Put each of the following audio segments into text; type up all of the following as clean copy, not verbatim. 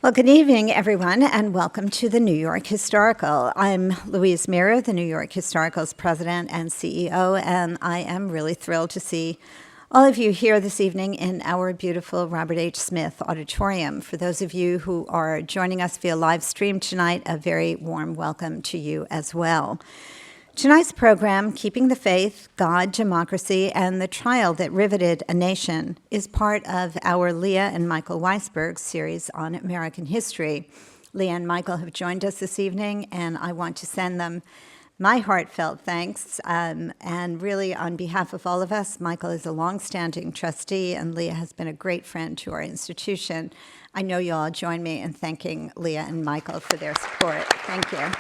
Well, good evening, everyone, and welcome to the New York Historical. I'm Louise Mirrer, the New York Historical's president and CEO, and I am really thrilled to see all of you here this evening in our beautiful Robert H. Smith Auditorium. For those of you who are joining us via live stream tonight, a very warm welcome to you as well. Tonight's program, Keeping the Faith, God, Democracy, and the Trial That Riveted a Nation, is part of our Leah and Michael Weisberg series on American history. Leah and Michael have joined us this evening, and I want to send them my heartfelt thanks. And really, on behalf of all of us, Michael is a longstanding trustee, and Leah has been a great friend to our institution. I know you all join me in thanking Leah and Michael for their support. Thank you.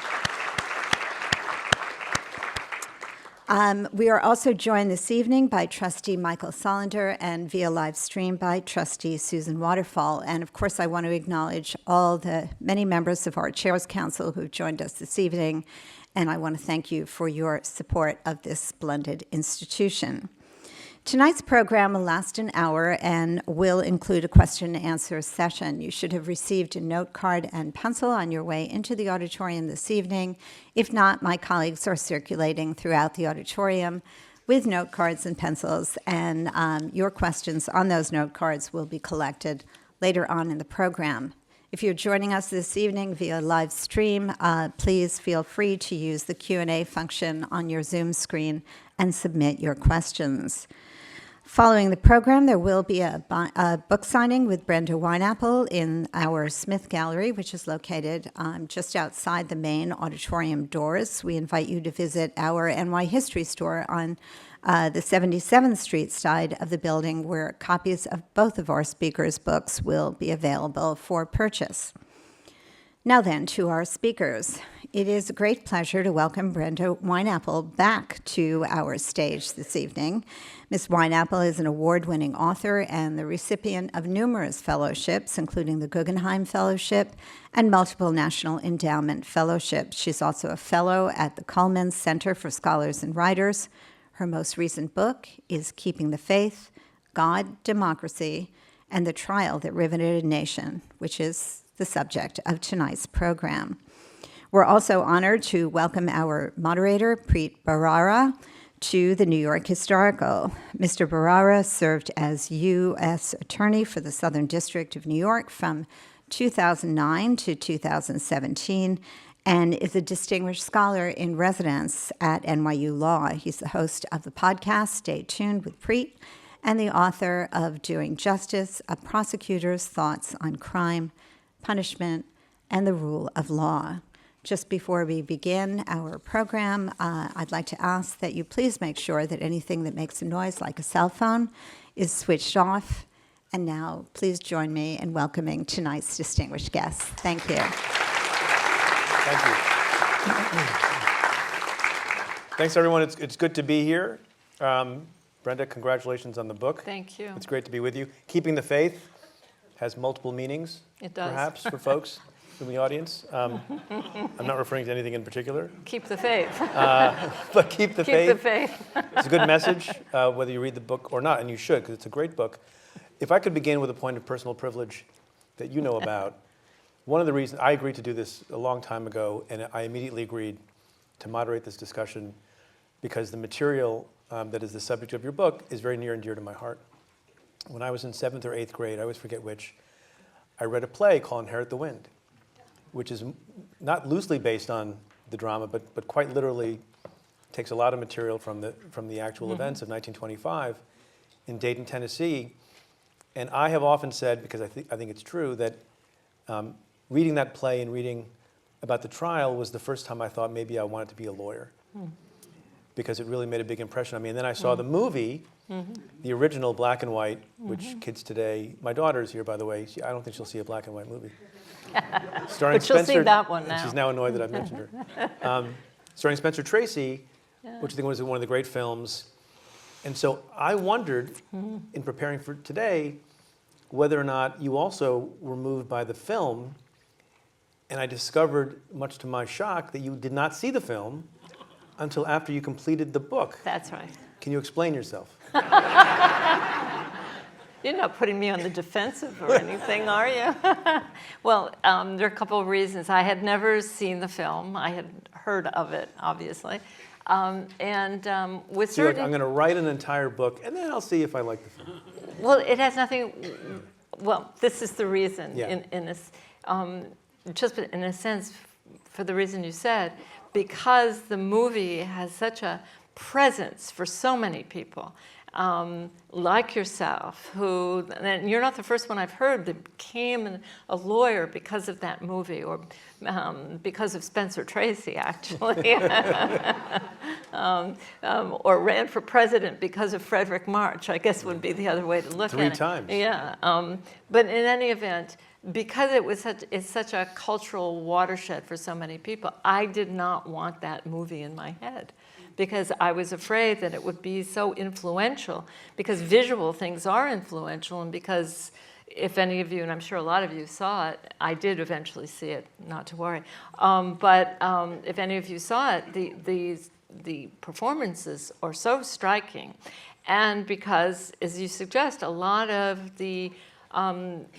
We are also joined this evening by Trustee Michael Solander and via live stream by Trustee Susan Waterfall. And of course, I want to acknowledge all the many members of our Chairs Council who've joined us this evening. And I want to thank you for your support of this splendid institution. Tonight's program will last an hour and will include a question and answer session. You should have received a note card and pencil on your way into the auditorium this evening. If not, my colleagues are circulating throughout the auditorium with note cards and pencils, and your questions on those note cards will be collected later on in the program. If you're joining us this evening via live stream, please feel free to use the Q&A function on your Zoom screen and submit your questions. Following the program, there will be a book signing with Brenda Wineapple in our Smith Gallery, which is located just outside the main auditorium doors. We invite you to visit our NY History store on the 77th Street side of the building, where copies of both of our speakers' books will be available for purchase. Now then, to our speakers. It is a great pleasure to welcome Brenda Wineapple back to our stage this evening. Ms. Wineapple is an award-winning author and the recipient of numerous fellowships, including the Guggenheim Fellowship and multiple National Endowment Fellowships. She's also a fellow at the Cullman Center for Scholars and Writers. Her most recent book is Keeping the Faith, God, Democracy, and the Trial That Riveted a Nation, which is the subject of tonight's program. We're also honored to welcome our moderator, Preet Bharara, to the New York Historical. Mr. Bharara served as U.S. Attorney for the Southern District of New York from 2009 to 2017 and is a distinguished scholar in residence at NYU Law. He's the host of the podcast, Stay Tuned with Preet, and the author of Doing Justice, A Prosecutor's Thoughts on Crime, Punishment, and the Rule of Law. Just before we begin our program, I'd like to ask that you please make sure that anything that makes a noise like a cell phone is switched off. And now, please join me in welcoming tonight's distinguished guests. Thank you. Thank you. Thanks, everyone. It's good to be here. Brenda, congratulations on the book. Thank you. It's great to be with you. Keeping the Faith has multiple meanings, it does. Perhaps, for folks in the audience. I'm not referring to anything in particular. Keep the faith. But keep the faith. Keep the faith. It's a good message, whether you read the book or not, and you should, because it's a great book. If I could begin with a point of personal privilege that you know about, one of the reasons I agreed to do this a long time ago, and I immediately agreed to moderate this discussion, because the material that is the subject of your book is very near and dear to my heart. When I was in 7th or 8th grade, I always forget which, I read a play called Inherit the Wind, which is not loosely based on the drama, but quite literally takes a lot of material from the actual events of 1925 in Dayton, Tennessee. And I have often said, because I think it's true, that reading that play and reading about the trial was the first time I thought maybe I wanted to be a lawyer, because it really made a big impression on me. And then I saw the movie, the original black and white, which kids today, my daughter's here, by the way. I don't think she'll see a black and white movie. Starring But she'll Spencer, see that one now. She's now annoyed that I've mentioned her. Starring Spencer Tracy, which I think was one of the great films. And so I wondered, in preparing for today, whether or not you also were moved by the film. And I discovered, much to my shock, that you did not see the film until after you completed the book. That's right. Can you explain yourself? you're not putting me on the defensive or anything, are you? Well, there are a couple of reasons. I had never seen the film. I had heard of it, obviously. With So you're like, certain... I'm going to write an entire book, and then I'll see if I like the film. Well, it has nothing... Well, this is the reason, Yeah. in this, just in a sense, for the reason you said, because the movie has such a presence for so many people, like yourself, who, and you're not the first one I've heard that became a lawyer because of that movie, or because of Spencer Tracy, actually, or ran for president because of Frederick March, I guess would be the other way to look at it. 3 times. Yeah, but in any event, because it's such a cultural watershed for so many people, I did not want that movie in my head, because I was afraid that it would be so influential, because visual things are influential, and because if any of you, and I'm sure a lot of you saw it, I did eventually see it, not to worry, but if any of you saw it, the performances are so striking, and because, as you suggest, a lot of the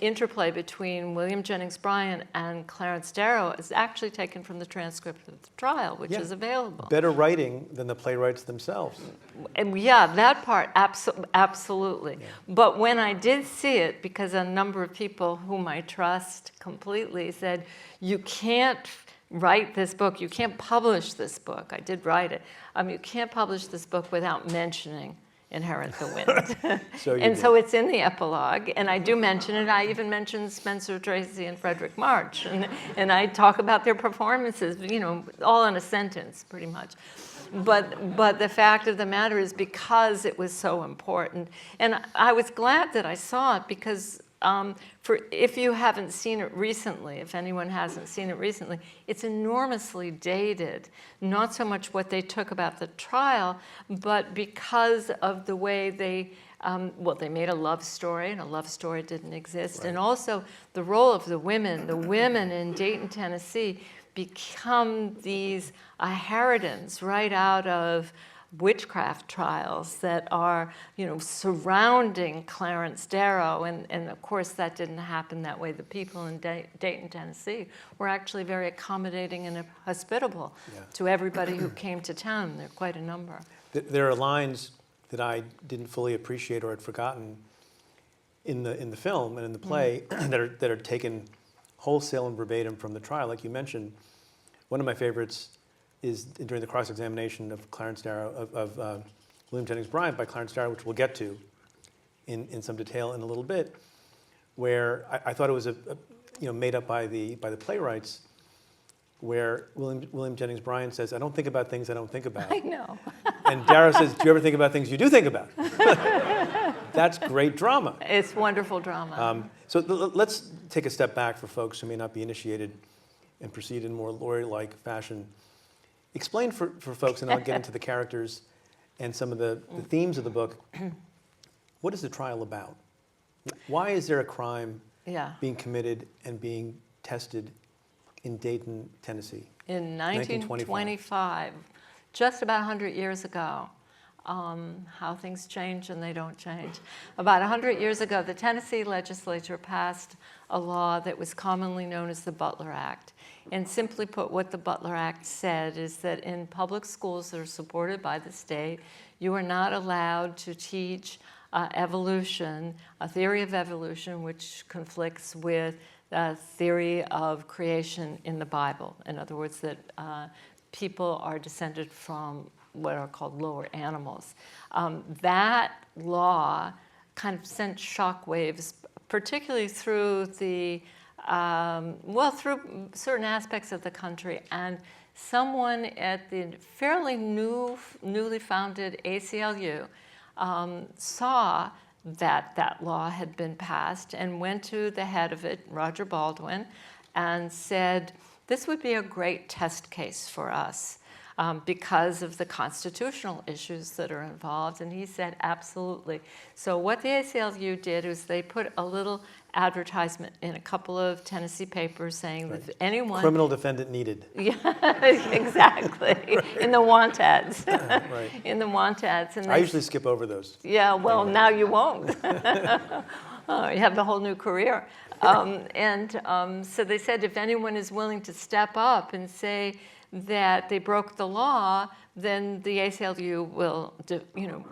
interplay between William Jennings Bryan and Clarence Darrow is actually taken from the transcript of the trial, which is available. Better writing than the playwrights themselves. And yeah, that part, absolutely. Yeah. But when I did see it, because a number of people whom I trust completely said, you can't write this book, you can't publish this book. I did write it. You can't publish this book without mentioning Inherent the Wind. So it's in the epilogue, and I do mention it. I even mention Spencer Tracy and Frederick March, and I talk about their performances, all in a sentence, pretty much. But the fact of the matter is, because it was so important, and I was glad that I saw it, because if you haven't seen it recently, if anyone hasn't seen it recently, it's enormously dated. Not so much what they took about the trial, but because of the way they made a love story, and a love story didn't exist. Right. And also the role of the women in Dayton, Tennessee, become these harridans right out of witchcraft trials that are, surrounding Clarence Darrow, and of course that didn't happen that way. The people in Dayton, Tennessee were actually very accommodating and hospitable to everybody who came to town. There are quite a number. There are lines that I didn't fully appreciate or had forgotten in the film and in the play that are taken wholesale and verbatim from the trial. Like you mentioned, one of my favorites is during the cross-examination of Clarence Darrow, of William Jennings Bryan by Clarence Darrow, which we'll get to in some detail in a little bit, where I thought it was made up by the playwrights, where William Jennings Bryan says, "I don't think about things I don't think about." I know. And Darrow says, "Do you ever think about things you do think about?" That's great drama. It's wonderful drama. So let's take a step back for folks who may not be initiated and proceed in more lawyer-like fashion. Explain for folks, and I'll get into the characters and some of the themes of the book. What is the trial about? Why is there a crime being committed and being tested in Dayton, Tennessee? In 1925, just about 100 years ago. How things change and they don't change. About 100 years ago, the Tennessee legislature passed a law that was commonly known as the Butler Act. And simply put, what the Butler Act said is that in public schools that are supported by the state, you are not allowed to teach evolution, a theory of evolution which conflicts with the theory of creation in the Bible. In other words, that people are descended from what are called lower animals. That law kind of sent shockwaves, particularly through through certain aspects of the country. And someone at the fairly newly founded ACLU saw that that law had been passed and went to the head of it, Roger Baldwin, and said, "This would be a great test case for us." Because of the constitutional issues that are involved. And he said, absolutely. So what the ACLU did was they put a little advertisement in a couple of Tennessee papers saying that if anyone... Criminal defendant needed. Yeah, exactly. In the want ads. Right. In the want ads. And I usually skip over those. Yeah, well, now you won't. Oh, you have the whole new career. So they said if anyone is willing to step up and say that they broke the law, then the ACLU will,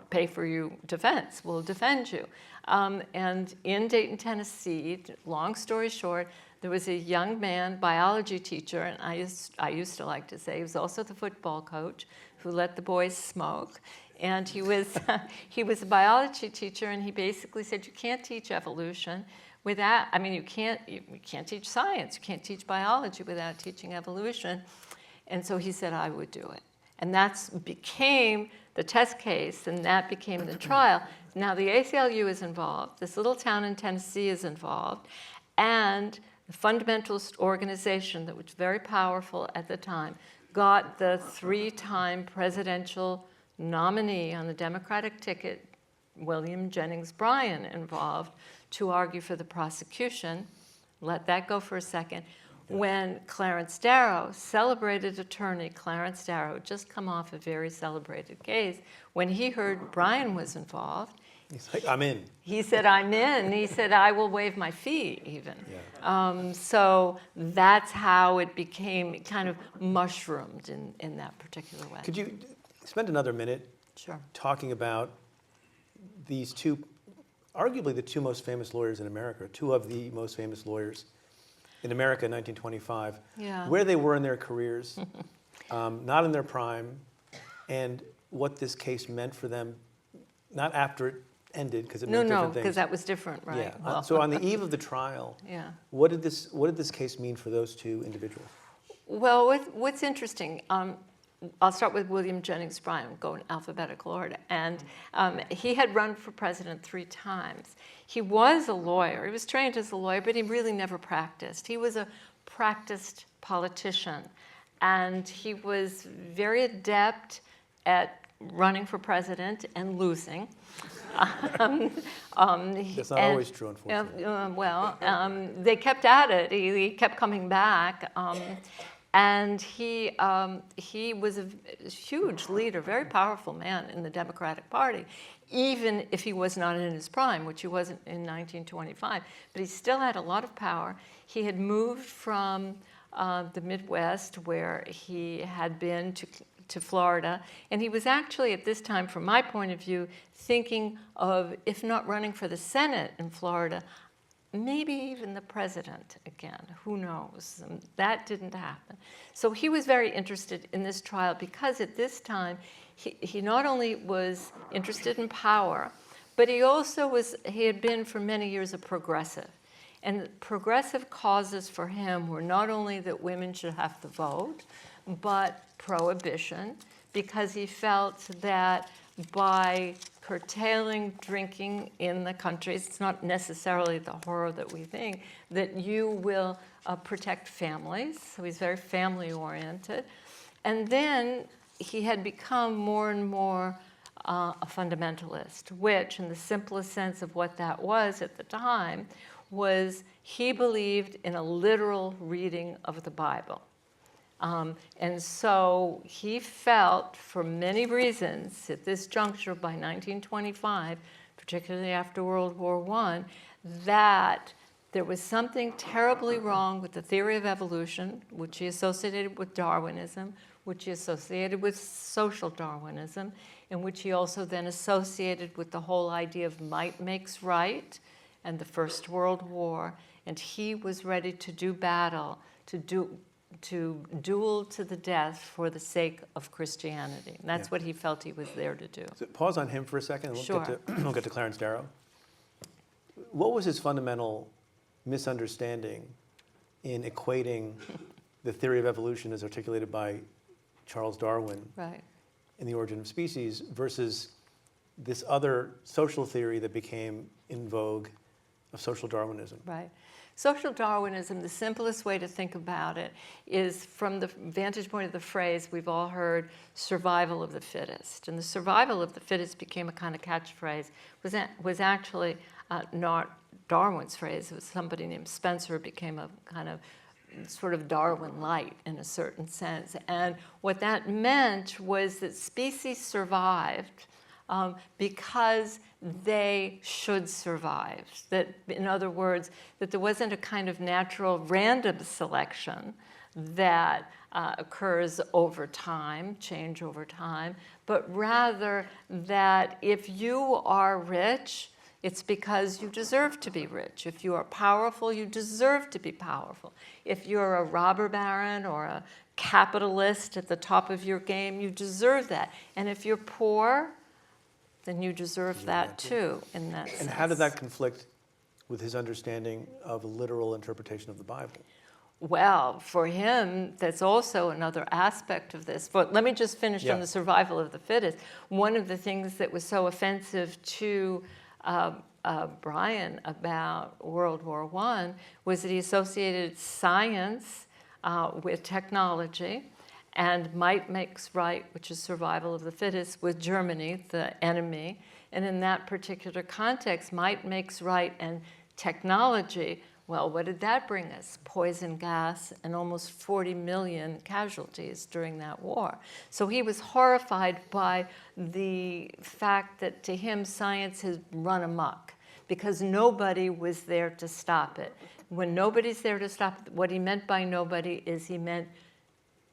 pay for you defense, will defend you. And in Dayton, Tennessee, long story short, there was a young man, biology teacher, and I used to like to say he was also the football coach, who let the boys smoke. And he was a biology teacher, and he basically said you can't teach evolution without. I mean, you can't teach science, you can't teach biology without teaching evolution. And so he said I would do it, and that became the test case, and that became the trial. Now the ACLU is involved. This little town in Tennessee is involved, and the fundamentalist organization that was very powerful at the time got the 3-time presidential nominee on the Democratic ticket, William Jennings Bryan, involved to argue for the prosecution. Let that go for a second. When Clarence Darrow, celebrated attorney Clarence Darrow, had just come off a very celebrated case, when he heard Bryan was involved, He's like, I'm in. he said, I'm in. He said, I will waive my fee, even. Yeah. So that's how it became kind of mushroomed in that particular way. Could you spend another minute Sure. talking about these two, arguably the two most famous lawyers in America, two of the most famous lawyers in America in 1925, Yeah. where they were in their careers, not in their prime, and what this case meant for them, not after it ended, because it meant different things. because that was different, right? Yeah. Well, So on the eve of the trial, yeah. what did this case mean for those two individuals? Well, what's interesting, I'll start with William Jennings Bryan, go in alphabetical order. And he had run for president 3 times. He was a lawyer. He was trained as a lawyer, but he really never practiced. He was a practiced politician. And he was very adept at running for president and losing. That's not always true, unfortunately. They kept at it. He kept coming back. And he was a huge leader, very powerful man in the Democratic Party, even if he was not in his prime, which he wasn't in 1925. But he still had a lot of power. He had moved from the Midwest, where he had been, to Florida. And he was actually, at this time, from my point of view, thinking of, if not running for the Senate in Florida, maybe even the president again, who knows? That didn't happen. So he was very interested in this trial because at this time, he not only was interested in power, but he had been for many years a progressive. And progressive causes for him were not only that women should have the vote, but prohibition, because he felt that by curtailing drinking in the countries, it's not necessarily the horror that we think, that you will protect families. So he's very family-oriented. And then he had become more and more a fundamentalist, which, in the simplest sense of what that was at the time, was he believed in a literal reading of the Bible. And so he felt, for many reasons, at this juncture by 1925, particularly after World War I, that there was something terribly wrong with the theory of evolution, which he associated with Darwinism, which he associated with social Darwinism, and which he also then associated with the whole idea of might makes right and the First World War. And he was ready to do battle, to duel to the death for the sake of Christianity. And that's what he felt he was there to do. So pause on him for a second, and Sure. we'll get to Clarence Darrow. What was his fundamental misunderstanding in equating the theory of evolution as articulated by Charles Darwin Right. in The Origin of Species versus this other social theory that became in vogue of social Darwinism? Right. Social Darwinism, the simplest way to think about it is from the vantage point of the phrase we've all heard, survival of the fittest. And the survival of the fittest became a kind of catchphrase, was actually not Darwin's phrase. It was somebody named Spencer who became a kind of sort of Darwin light in a certain sense. And what that meant was that species survived because they should survive. That, in other words, that there wasn't a kind of natural random selection that occurs over time, change over time, but rather that if you are rich, it's because you deserve to be rich. If you are powerful, you deserve to be powerful. If you're a robber baron or a capitalist at the top of your game, you deserve that. And if you're poor, then you deserve that too, in that sense. And how did that conflict with his understanding of a literal interpretation of the Bible? Well, for him, that's also another aspect of this. But let me just finish on the survival of the fittest. One of the things that was so offensive to Brian about World War I was that he associated science with technology, and might makes right, which is survival of the fittest, with Germany, the enemy. And in that particular context, might makes right and technology, well, what did that bring us? Poison gas and almost 40 million casualties during that war. So he was horrified by the fact that to him science has run amok because nobody was there to stop it. When nobody's there to stop it, what he meant by nobody is he meant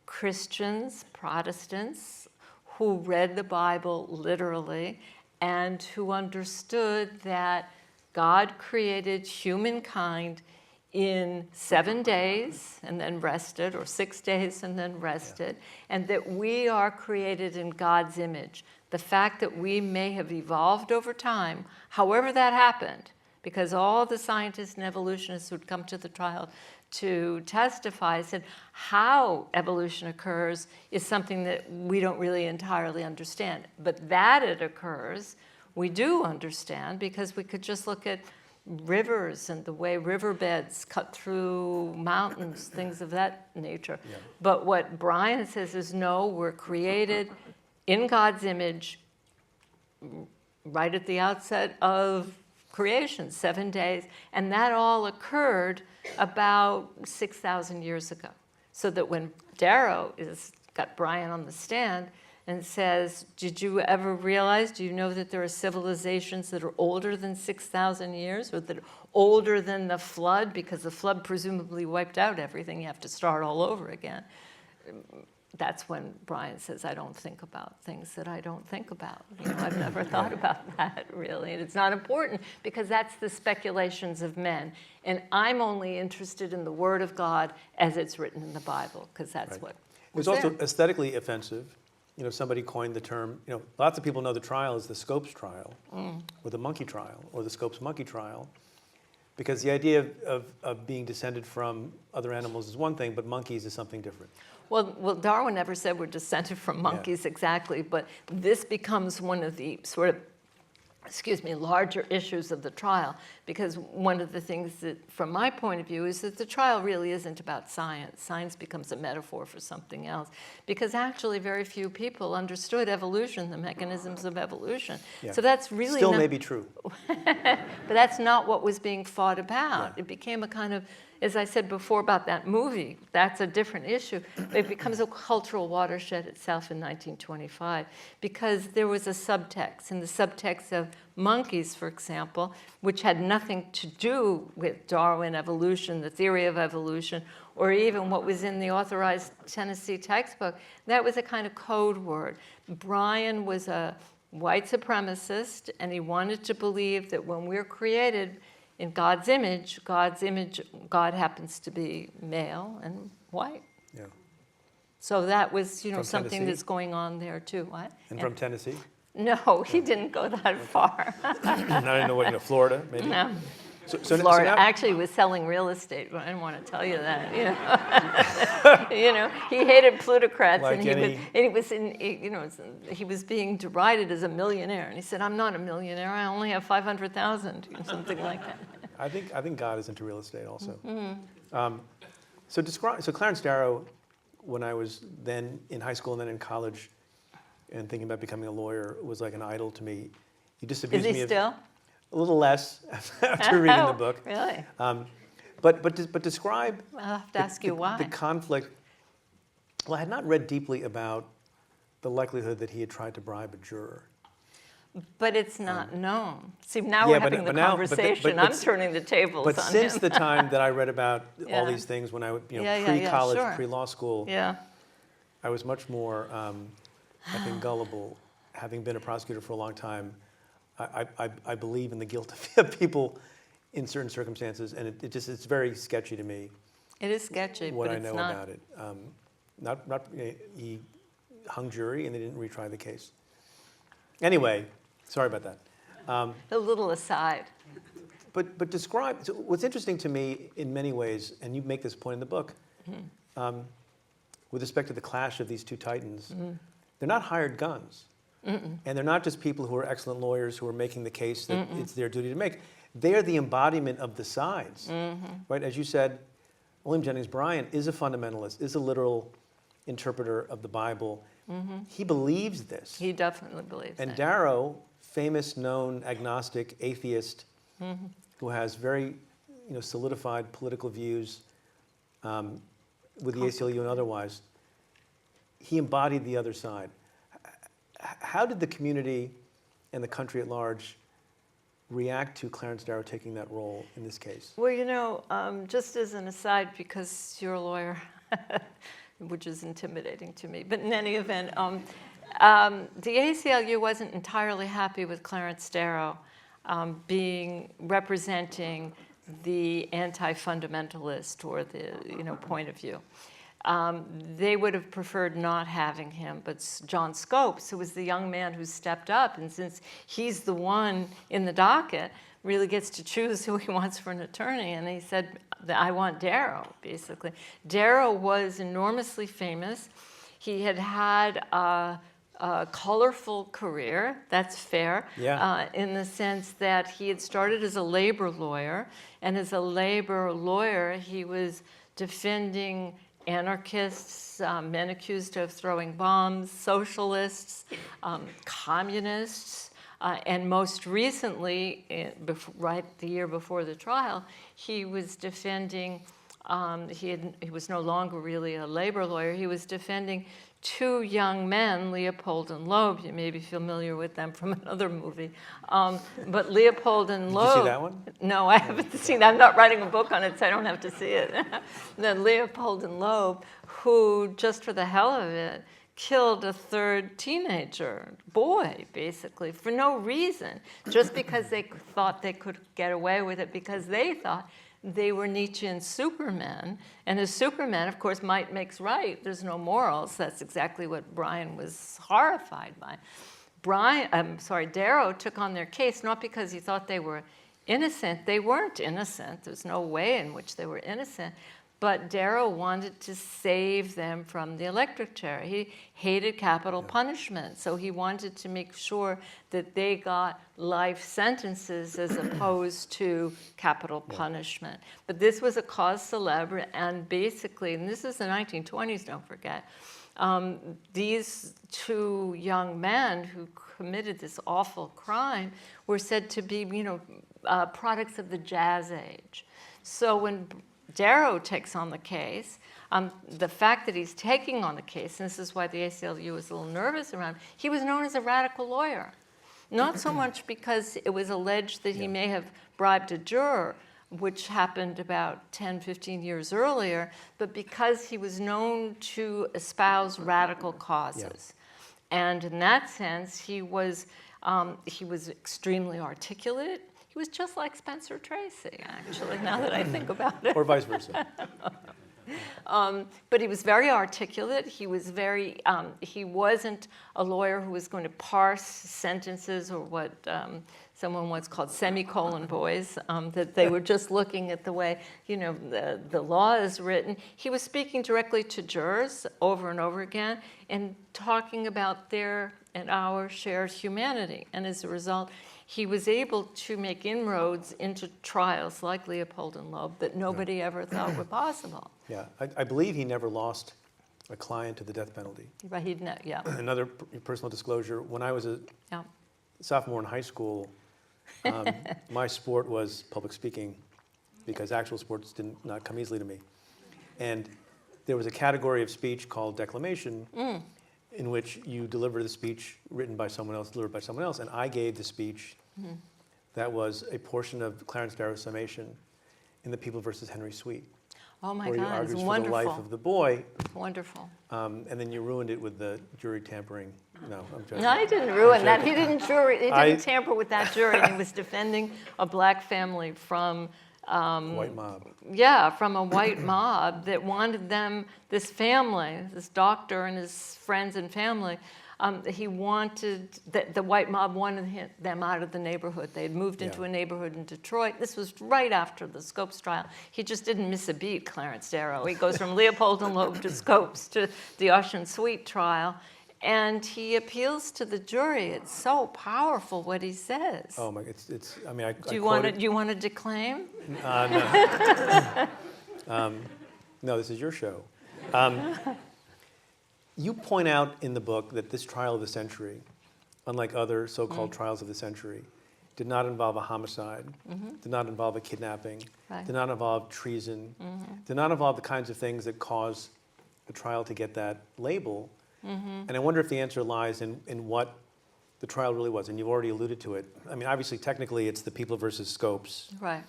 Christians, Protestants, who read the Bible literally and who understood that God created humankind in 7 days and then rested, or 6 days and then rested, and that we are created in God's image. The fact that we may have evolved over time, however that happened, because all the scientists and evolutionists who'd come to the trial to testify said how evolution occurs is something that we don't really entirely understand. But that it occurs, we do understand, because we could just look at rivers and the way riverbeds cut through mountains, things of that nature. Yeah. But what Brian says is, no, we're created in God's image right at the outset of creation, 7 days, and that all occurred about 6,000 years ago. So that when Darrow got Brian on the stand and says, did you ever realize, do you know that there are civilizations that are older than 6,000 years, or that are older than the flood, because the flood presumably wiped out everything, you have to start all over again. That's when Brian says, I don't think about things that I don't think about. You know, I've never thought about that, really. And it's not important, because that's the speculations of men. And I'm only interested in the Word of God as it's written in the Bible, because that's what was also there. Aesthetically offensive. You know, somebody coined the term, you know, lots of people know the trial is the Scopes trial, or the monkey trial, or the Scopes monkey trial, because the idea of being descended from other animals is one thing, but monkeys is something different. Well, Darwin never said we're descended from monkeys exactly, but this becomes one of the sort of, larger issues of the trial, because one of the things that, from my point of view, is that the trial really isn't about science. Science becomes a metaphor for something else, because actually very few people understood evolution, the mechanisms of evolution. Yeah. So that's really still may be true. But that's not what was being fought about. Yeah. It became a kind of, as I said before about that movie, that's a different issue. It becomes a cultural watershed itself in 1925, because there was a subtext, and the subtext of monkeys, for example, which had nothing to do with Darwin evolution, the theory of evolution, or even what was in the authorized Tennessee textbook. That was a kind of code word. Brian was a white supremacist, and he wanted to believe that when we're created in God's image, God happens to be male and white. Yeah. So that was, something Tennessee? That's going on there too. What? And from Tennessee? No, he didn't go that far. I don't know Florida, maybe? No. So Florida now, actually was selling real estate, but I didn't want to tell you that. He hated plutocrats, like he was being derided as a millionaire, and he said, "I'm not a millionaire. I only have 500,000, something like that." I think God is into real estate also. Mm-hmm. So Clarence Darrow, when I was then in high school and then in college, and thinking about becoming a lawyer, was like an idol to me. He disabused me of. Is he still? A little less after reading the book. Really? But describe I'll have to ask you why. The conflict. Well, I had not read deeply about the likelihood that he had tried to bribe a juror. But it's not known. See, now Yeah, we're but- having the but now- conversation. but- I'm turning the tables But on since him. the time that I read about all Yeah. these things when I, Yeah, pre-college, sure. pre-law school, Yeah. I was much more, I think, gullible. Having been a prosecutor for a long time, I believe in the guilt of people in certain circumstances, and it's very sketchy to me It is sketchy, what but I it's know not. about it. He hung jury and they didn't retry the case. Anyway, sorry about that. A little aside. But describe, so what's interesting to me in many ways, and you make this point in the book, with respect to the clash of these two titans, they're not hired guns. And they're not just people who are excellent lawyers who are making the case that it's their duty to make. They are the embodiment of the sides. Right? As you said, William Jennings Bryan is a fundamentalist, is a literal interpreter of the Bible. He believes this. He definitely believes And it. Darrow, famous, known agnostic, atheist, who has very solidified political views with the ACLU and otherwise, he embodied the other side. How did the community and the country at large react to Clarence Darrow taking that role in this case? Well, just as an aside, because you're a lawyer, which is intimidating to me, but in any event, the ACLU wasn't entirely happy with Clarence Darrow representing the anti-fundamentalist or the point of view. They would have preferred not having him, but John Scopes, who was the young man who stepped up, and since he's the one in the docket, really gets to choose who he wants for an attorney, and he said, I want Darrow, basically. Darrow was enormously famous. He had had a colorful career, that's fair, in the sense that he had started as a labor lawyer, and as a labor lawyer, he was defending anarchists, men accused of throwing bombs, socialists, communists, and most recently, right the year before the trial, he was defending, he was no longer really a labor lawyer, he was defending two young men, Leopold and Loeb. You may be familiar with them from another movie. But Leopold and Loeb. Did you see that one? No, I haven't seen that. I'm not writing a book on it, so I don't have to see it. Then Leopold and Loeb, who, just for the hell of it, killed a third teenager, boy, basically, for no reason, just because they thought they could get away with it, because they thought they were Nietzschean supermen, and as supermen, of course, might makes right. There's no morals. That's exactly what Bryan was horrified by. Darrow took on their case not because he thought they were innocent. They weren't innocent. There's no way in which they were innocent. But Darrow wanted to save them from the electric chair. He hated capital punishment, so he wanted to make sure that they got life sentences as opposed to capital punishment. But this was a cause célèbre, and basically, and this is the 1920s, don't forget, these two young men who committed this awful crime were said to be, products of the Jazz Age. So when Darrow takes on the case, the fact that he's taking on the case, and this is why the ACLU was a little nervous around him, he was known as a radical lawyer. Not so much because it was alleged that he may have bribed a juror, which happened about 10, 15 years earlier, but because he was known to espouse radical causes. And in that sense, he was extremely articulate. He was just like Spencer Tracy, actually, now that I think about it. Or vice versa. But he was very articulate. He was he wasn't a lawyer who was going to parse sentences or what someone once called semicolon boys, that they were just looking at the way, the law is written. He was speaking directly to jurors over and over again and talking about their and our shared humanity. And as a result, he was able to make inroads into trials like Leopold and Loeb that nobody ever thought were possible. Yeah, I believe he never lost a client to the death penalty. Right, Another personal disclosure, when I was a sophomore in high school, my sport was public speaking because actual sports did not come easily to me. And there was a category of speech called declamation, in which you delivered the speech written by someone else, delivered by someone else, and I gave the speech that was a portion of Clarence Darrow's summation in The People versus Henry Sweet, Oh my where he God, it's argues for the wonderful. life of the boy, Wonderful. and then you ruined it with the jury tampering. No, I'm joking. No, I didn't ruin that. He joking. didn't tamper with that jury. He was defending a black family from White mob. yeah, from a white mob that wanted them, this family, this doctor and his friends and family, he wanted, the white mob wanted them out of the neighborhood. They had moved into a neighborhood in Detroit. This was right after the Scopes trial. He just didn't miss a beat, Clarence Darrow. He goes from Leopold and Loeb to Scopes to the Ocean Sweet trial. And he appeals to the jury. It's so powerful what he says. Oh my, it's. I mean, Do you want to declaim? No, this is your show. You point out in the book that this trial of the century, unlike other so-called trials of the century, did not involve a homicide, did not involve a kidnapping, Right. did not involve treason, did not involve the kinds of things that cause the trial to get that label. And I wonder if the answer lies in what the trial really was. And you've already alluded to it. I mean, obviously, technically, it's the People versus Scopes. Right.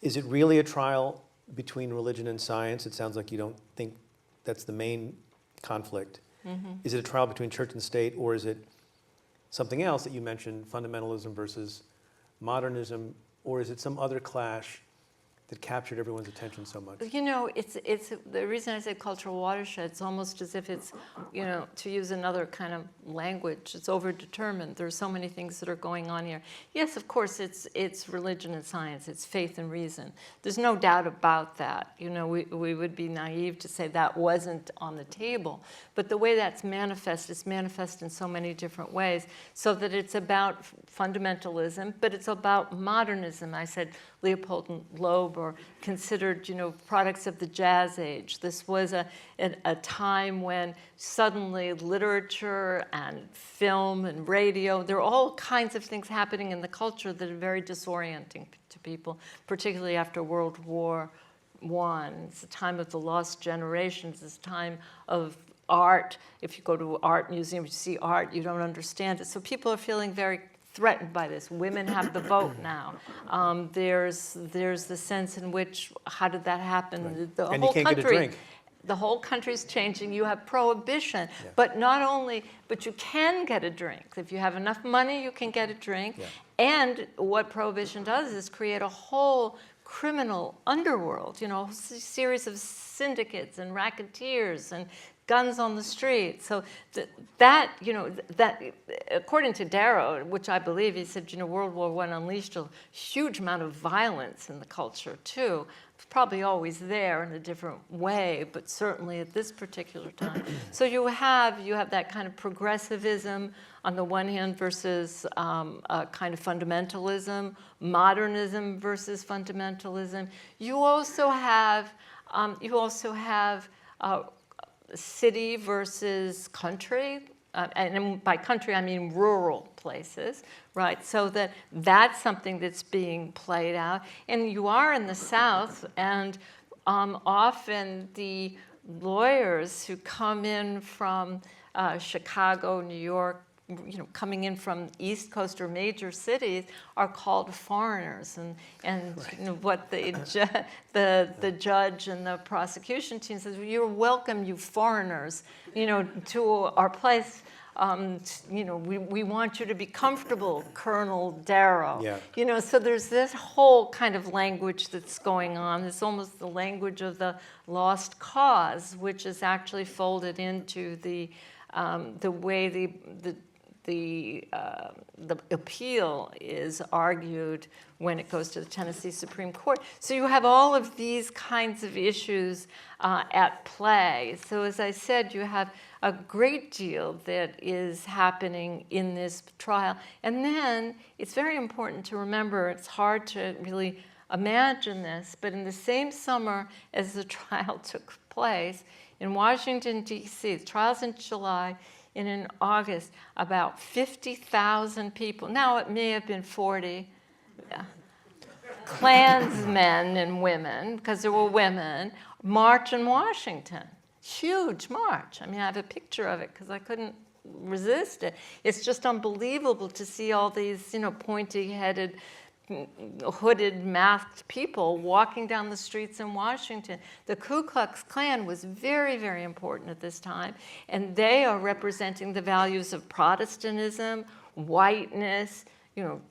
Is it really a trial between religion and science? It sounds like you don't think that's the main conflict. Is it a trial between church and state, or is it something else that you mentioned, fundamentalism versus modernism, or is it some other clash that captured everyone's attention so much? You know, it's the reason I say cultural watershed. It's almost as if it's, you know, to use another kind of language. It's overdetermined. There's so many things that are going on here. Yes, of course, it's religion and science. It's faith and reason. There's no doubt about that. You know, we would be naive to say that wasn't on the table. But the way that's manifest, it's manifest in so many different ways. So that it's about fundamentalism, but it's about modernism. I said Leopold and Loeb or considered, you know, products of the Jazz Age. This was a time when suddenly literature and film and radio, there are all kinds of things happening in the culture that are very disorienting to people, particularly after World War I. It's the time of the lost generations. It's time of art. If you go to an art museum, you see art, you don't understand it. So people are feeling very threatened by this. Women have the vote now. There's the sense in which, how did that happen? Right. The And whole you can't country, get a drink. the whole country's changing. You have prohibition, but not only, but you can get a drink. If you have enough money, you can get a drink. Yeah. And what prohibition does is create a whole criminal underworld, you know, a series of syndicates and racketeers and guns on the street. So that, you know, that, according to Darrow, which I believe, he said, you know, World War I unleashed a huge amount of violence in the culture, too. It's probably always there in a different way, but certainly at this particular time. So you have that kind of progressivism on the one hand versus a kind of fundamentalism, modernism versus fundamentalism. You also have city versus country, and by country I mean rural places, right? So that's something that's being played out. And you are in the South, and often the lawyers who come in from Chicago, New York, you know, coming in from East Coast or major cities are called foreigners, and right. You know, what the judge and the prosecution team says, well, you're welcome, you foreigners, you know, to our place. You know, we want you to be comfortable, Colonel Darrow. Yeah. You know, so there's this whole kind of language that's going on. It's almost the language of the lost cause, which is actually folded into the way the appeal is argued when it goes to the Tennessee Supreme Court. So you have all of these kinds of issues at play. So as I said, you have a great deal that is happening in this trial. And then it's very important to remember, it's hard to really imagine this, but in the same summer as the trial took place in Washington, D.C., the trial's in July, and in August, about 50,000 people, now it may have been 40, Klansmen and women, because there were women, march in Washington. huge march. I mean, I have a picture of it because I couldn't resist it. It's just unbelievable to see all these, pointy-headed, hooded, masked people walking down the streets in Washington. The Ku Klux Klan was very, very important at this time, and they are representing the values of Protestantism, whiteness,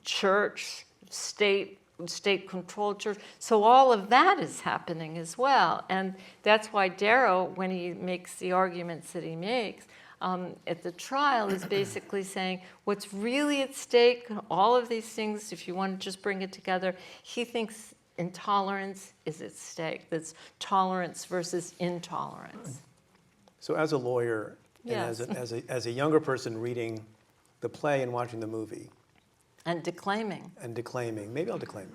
church, state-controlled church. So all of that is happening as well. And that's why Darrow, when he makes the arguments that he makes at the trial, is basically saying what's really at stake, all of these things, if you want to just bring it together, he thinks intolerance is at stake. That's tolerance versus intolerance. So as a lawyer, Yes. and as a younger person reading the play and watching the movie, And declaiming. maybe I'll declaim.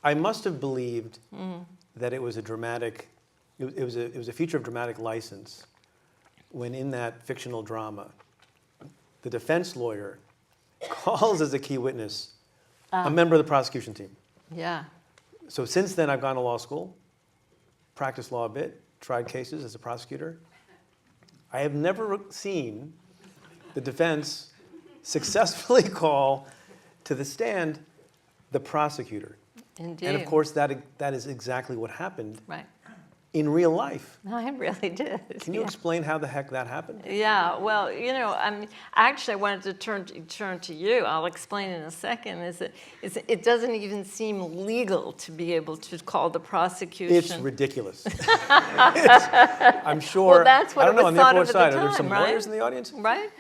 I must have believed that it was it was a feature of dramatic license when in that fictional drama, the defense lawyer calls as a key witness a member of the prosecution team. Yeah. So since then, I've gone to law school, practiced law a bit, tried cases as a prosecutor. I have never seen the defense successfully call to the stand the prosecutor. Indeed. And of course, that is exactly what happened Right. in real life. No, I really did. Can you Yeah. explain how the heck that happened? Yeah, well, actually, I wanted to turn to you. I'll explain in a second. It doesn't even seem legal to be able to call the prosecution. It's ridiculous. I'm sure. Well, that's what I don't it know, was on the thought Upper of West at the Side, are there some time, right? lawyers in the audience? Right?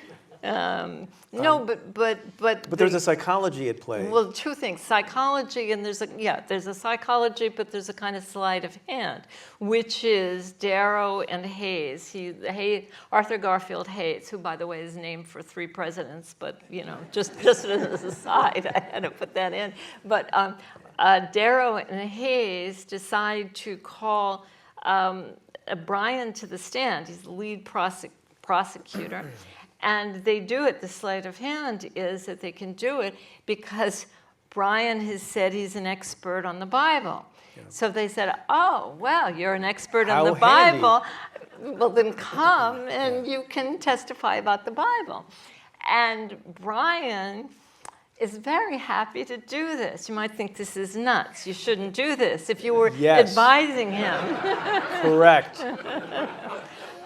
No, but But there's a psychology at play. Well, two things: psychology, and there's a psychology, but there's a kind of sleight of hand, which is Darrow and Hayes. Arthur Garfield Hayes, who, by the way, is named for 3 presidents, but just as an aside, I had to put that in. But Darrow and Hayes decide to call Brian to the stand. He's the lead prosecutor. And they do it, the sleight of hand is that they can do it because Brian has said he's an expert on the Bible. Yeah. So they said, oh, well, you're an expert on the handy. Bible. Well, then come and you can testify about the Bible. And Brian is very happy to do this. You might think this is nuts. You shouldn't do this if you were advising him. Correct.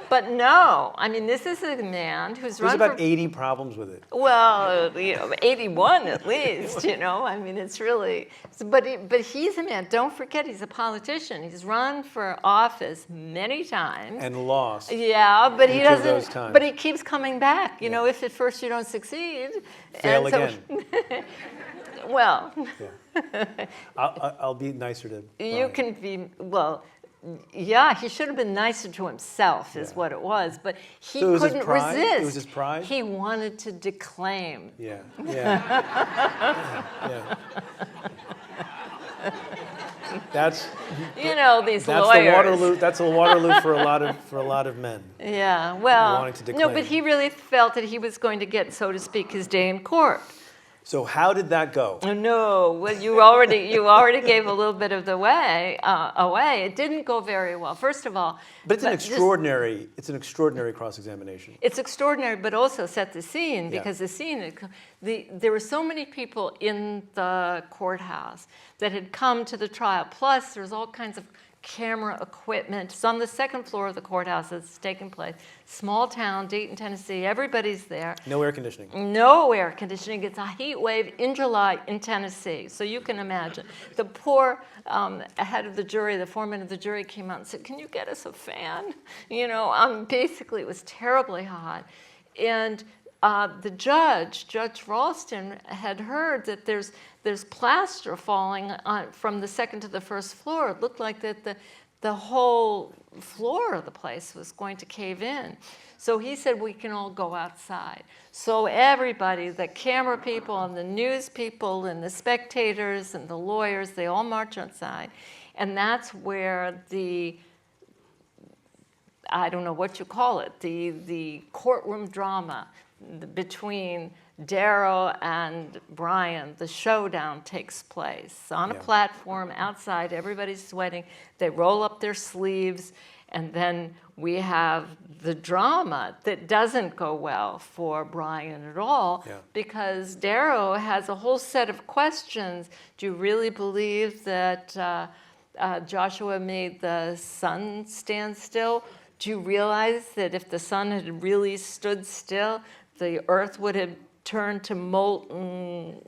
But no, I mean, this is a man who's run for... There's about 80 problems with it. Well, 81 at least, I mean, it's really... But he's a man, don't forget, he's a politician. He's run for office many times. And lost. Yeah, but he doesn't... Those times. But he keeps coming back. If at first you don't succeed... Fail again. Well... Yeah. I'll be nicer to Brian. You can be... Well... Yeah, he should have been nicer to himself, is what it was. But he So it was his couldn't pride? resist. It was his pride? He wanted to declaim. Yeah. That's These that's lawyers. the Waterloo. That's a Waterloo for a lot of men. Yeah, well, wanting to no, declaim. but he really felt that he was going to get, so to speak, his day in court. So how did that go? No, well, you already gave a little bit of the way away. It didn't go very well. First of all, But it's an extraordinary cross-examination. It's extraordinary, but also set the scene because there were so many people in the courthouse that had come to the trial. Plus, there's all kinds of camera equipment. It's on the second floor of the courthouse that's taking place. Small town, Dayton, Tennessee. Everybody's there. No air conditioning. No air conditioning. It's a heat wave in July in Tennessee. So you can imagine. The poor head of the jury, the foreman of the jury came out and said, can you get us a fan? Basically it was terribly hot. And the Judge Ralston, had heard that there's plaster falling from the second to the first floor. It looked like that the whole floor of the place was going to cave in. So he said, we can all go outside. So everybody, the camera people and the news people and the spectators and the lawyers, they all march outside. And that's where I don't know what you call it, the courtroom drama between Darrow and Brian, the showdown takes place on a platform outside. Everybody's sweating. They roll up their sleeves, And then we have the drama that doesn't go well for Brian at all, Yeah. because Darrow has a whole set of questions. Do you really believe that Joshua made the sun stand still? Do you realize that if the sun had really stood still, the earth would have turned to molten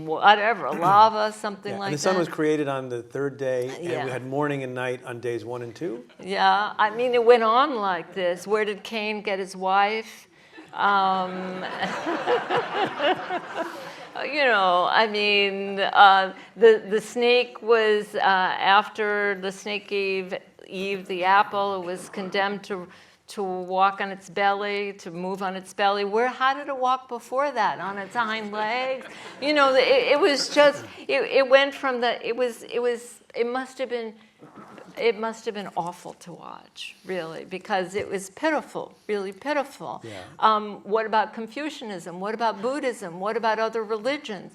whatever, lava, something Yeah. like And that? the sun was created on the third day, and Yeah. we had morning and night on days 1 and 2. Yeah, I mean, it went on like this. Where did Cain get his wife? I mean, the snake was, after the snake gave Eve the apple, it was condemned to walk on its belly, to move on its belly. How did it walk before that? On its hind legs? It was just, it went from it must have been awful to watch, really, because it was pitiful, really pitiful. Yeah. What about Confucianism? What about Buddhism? What about other religions?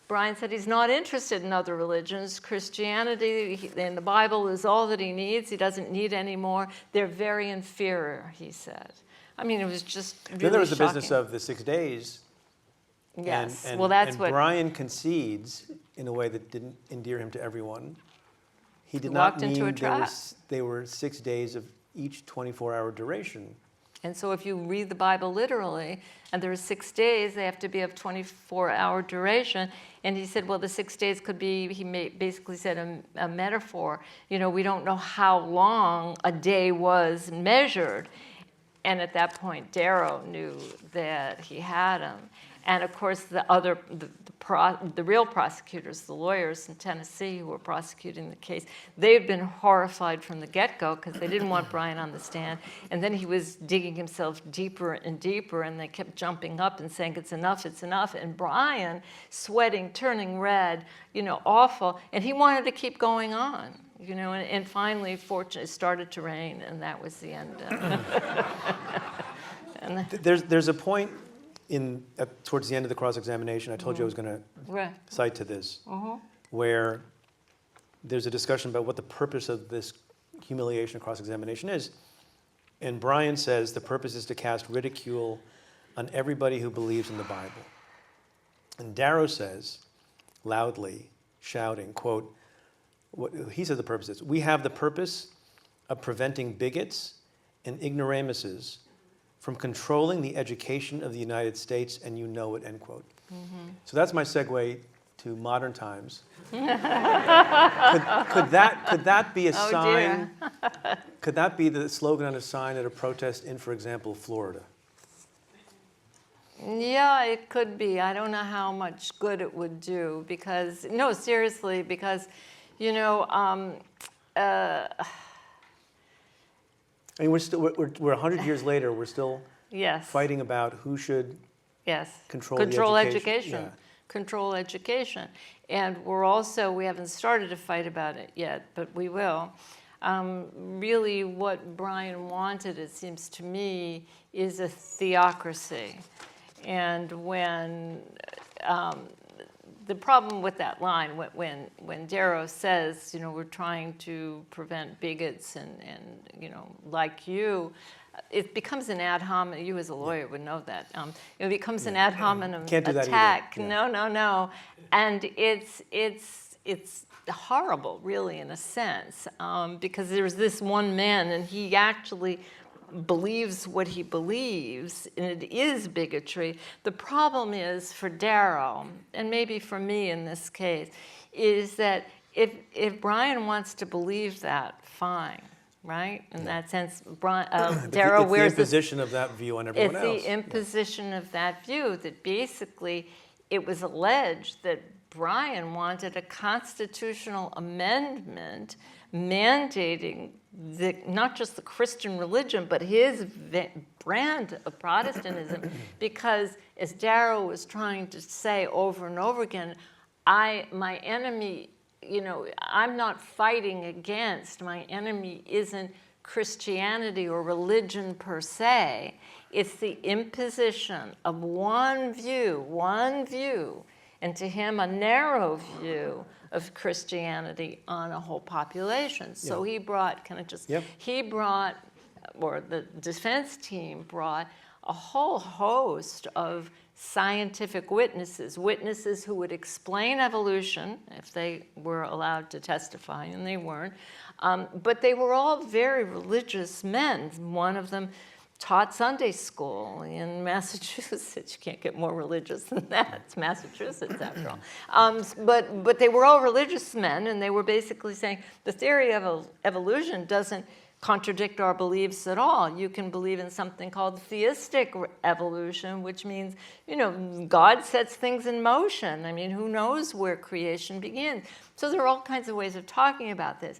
Brian said he's not interested in other religions. Christianity and the Bible is all that he needs. He doesn't need any more. They're very inferior, he said. I mean, it was just really Then there was the shocking. business of the 6 days. Yes, And, well, that's and what... Brian concedes in a way that didn't endear him to everyone. He did walked not into a mean trap. they were 6 days of each 24-hour duration. And so if you read the Bible literally, and there are 6 days, they have to be of 24-hour duration. And he said, well, the 6 days could be, basically said, a metaphor. We don't know how long a day was measured. And at that point, Darrow knew that he had him. And of course, the real prosecutors, the lawyers in Tennessee who were prosecuting the case, they had been horrified from the get-go because they didn't want Brian on the stand. And then he was digging himself deeper and deeper, and they kept jumping up and saying, it's enough, it's enough. And Brian, sweating, turning red, awful. And he wanted to keep going on, and finally, fortunately, it started to rain, and that was the end of it. There's a point towards the end of the cross-examination, I told you I was going to Right. cite to this, where there's a discussion about what the purpose of this humiliation of cross-examination is. And Brian says the purpose is to cast ridicule on everybody who believes in the Bible. And Darrow says, loudly, shouting, quote, he says the purpose is, we have the purpose of preventing bigots and ignoramuses from controlling the education of the United States, and you know it, end quote. So that's my segue to modern times. could that be a sign? Could that be the slogan on a sign at a protest in, for example, Florida? Yeah, it could be. I don't know how much good it would do because, no, seriously, because, I mean, we're 100 years later. We're still yes. fighting about who should Yes. control education. Yeah. Control education. And we haven't started to fight about it yet, but we will. Really what Brian wanted, it seems to me, is a theocracy. And when the problem with that line, when Darrow says, we're trying to prevent bigots and like you, it becomes an ad hominem. You as a lawyer would know that. It becomes an ad hominem Can't do that attack. either. Yeah. No. And it's horrible, really, in a sense, because there's this one man, and he actually believes what he believes, and it is bigotry. The problem is for Darrow, and maybe for me in this case, is that if Brian wants to believe that, fine, right? In that sense, Darrow wears it's the imposition of that view on everyone else. It's the imposition of that view that basically it was alleged that Brian wanted a constitutional amendment mandating not just the Christian religion, but his brand of Protestantism, because as Darrow was trying to say over and over again, my enemy, I'm not fighting against, my enemy isn't Christianity or religion per se, it's the imposition of one view, and to him a narrow view of Christianity on a whole population. So he brought, he brought, or the defense team brought, a whole host of scientific witnesses who would explain evolution if they were allowed to testify, and they weren't. But they were all very religious men. One of them taught Sunday school in Massachusetts. You can't get more religious than that. It's Massachusetts, after all. But they were all religious men, and they were basically saying the theory of evolution doesn't contradict our beliefs at all. You can believe in something called theistic evolution, which means, God sets things in motion. I mean, who knows where creation begins? So there are all kinds of ways of talking about this.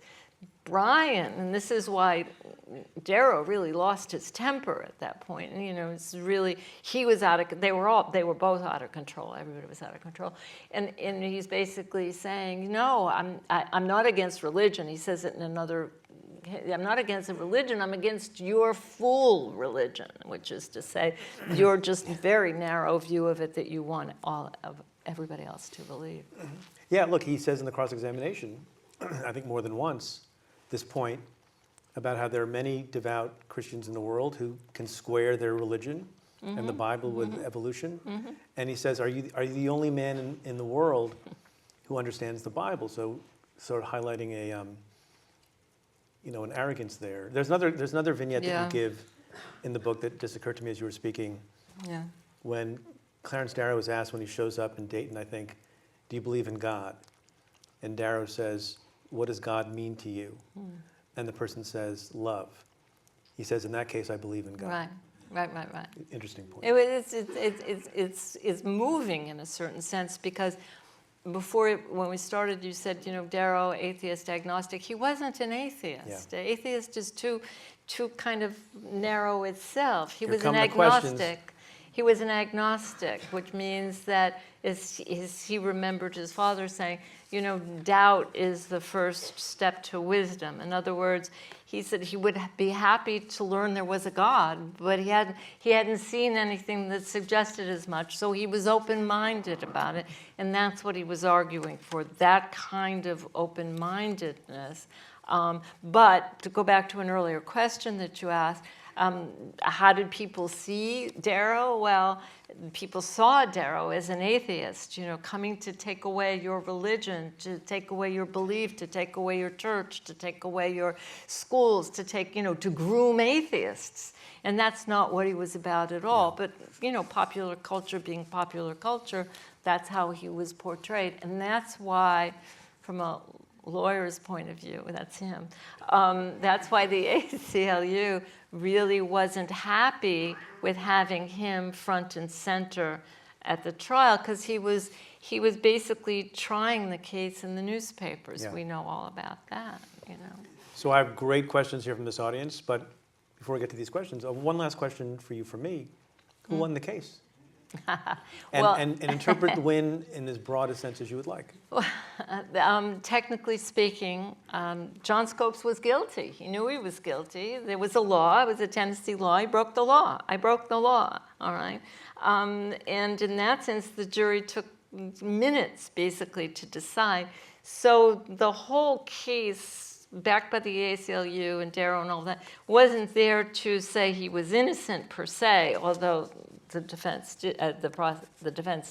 Brian, and this is why Darrow really lost his temper at that point. And, it's really, he was they were both out of control. Everybody was out of control. And he's basically saying, no, I'm not against religion. He says it in another, I'm not against a religion, I'm against your fool religion, which is to say, your just very narrow view of it that you want all of everybody else to believe. Yeah, look, he says in the cross-examination, I think more than once, this point about how there are many devout Christians in the world who can square their religion and the Bible with evolution. And he says, are you the only man in the world who understands the Bible? So sort of highlighting an arrogance there. There's another vignette that you give in the book that just occurred to me as you were speaking. Yeah. When Clarence Darrow was asked when he shows up in Dayton, I think, do you believe in God? And Darrow says, what does God mean to you? And the person says, love. He says, in that case, I believe in God. Right. Interesting point. It's moving in a certain sense, because when we started, you said, Darrow, atheist, agnostic. He wasn't an atheist. Yeah. Atheist is too kind of narrow itself. He was an agnostic. He was an agnostic, which means that he remembered his father saying, doubt is the first step to wisdom. In other words, he said he would be happy to learn there was a God, but he hadn't seen anything that suggested as much, so he was open-minded about it, and that's what he was arguing for, that kind of open-mindedness. But to go back to an earlier question that you asked, how did people see Darrow? Well, people saw Darrow as an atheist, coming to take away your religion, to take away your belief, to take away your church, to take away your schools, to groom atheists. And that's not what he was about at all. Yeah. But, popular culture being popular culture, that's how he was portrayed. And that's why, from a lawyer's point of view, that's him, that's why the ACLU really wasn't happy with having him front and center at the trial, because he was basically trying the case in the newspapers. Yeah. We know all about that, So I have great questions here from this audience, but before we get to these questions, one last question for you from me. Who won the case? And interpret the win in as broad a sense as you would like. Technically speaking, John Scopes was guilty. He knew he was guilty. There was a law. It was a Tennessee law. He broke the law. I broke the law. All right. And in that sense, the jury took minutes, basically, to decide. So the whole case, backed by the ACLU and Darrow and all that, wasn't there to say he was innocent per se, although the defense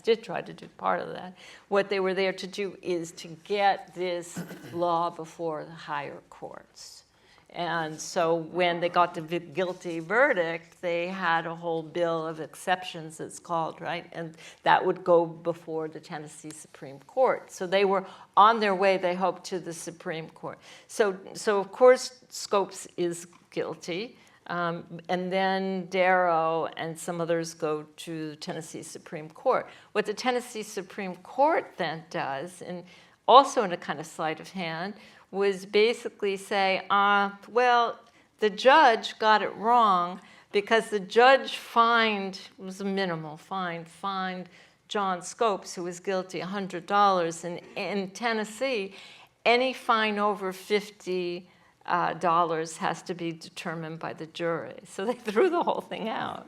did try to do part of that. What they were there to do is to get this law before the higher courts. And so when they got the guilty verdict, they had a whole bill of exceptions, it's called, right? And that would go before the Tennessee Supreme Court. So they were on their way, they hoped, to the Supreme Court. So of course, Scopes is guilty. And then Darrow and some others go to the Tennessee Supreme Court. What the Tennessee Supreme Court then does, and also in a kind of sleight of hand, was basically say, well, the judge got it wrong because the judge fined, it was a minimal fine, fined John Scopes, who was guilty, $100. And in Tennessee, any fine over $50 has to be determined by the jury. So they threw the whole thing out.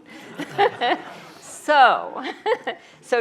So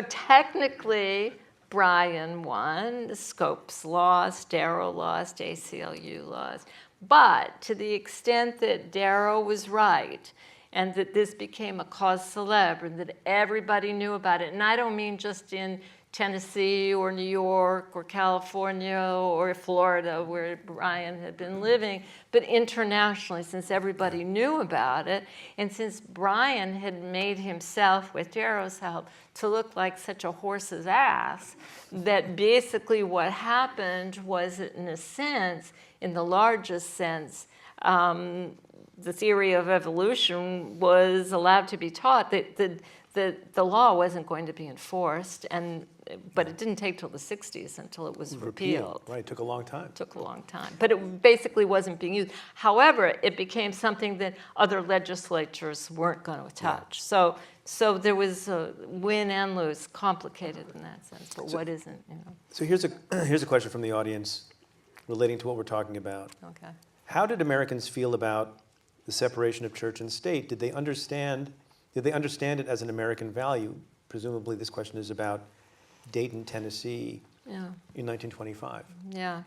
technically, Bryan won, Scopes lost, Darrow lost, ACLU lost. But to the extent that Darrow was right, and that this became a cause célèbre, and that everybody knew about it, and I don't mean just in Tennessee or New York or California or Florida where Bryan had been living, but internationally, since everybody knew about it, and since Bryan had made himself, with Darrow's help, to look like such a horse's ass, that basically what happened was, in a sense, in the largest sense, the theory of evolution was allowed to be taught, that the law wasn't going to be enforced, but it didn't take till the 60s until it was repealed. Right, it took a long time. It took a long time. But it basically wasn't being used. However, it became something that other legislatures weren't going to touch. So there was a win and lose, complicated in that sense, but what isn't, you know. So here's a question from the audience relating to what we're talking about. Okay. How did Americans feel about the separation of church and state? Did they understand it as an American value? Presumably this question is about Dayton, Tennessee in 1925. Yeah.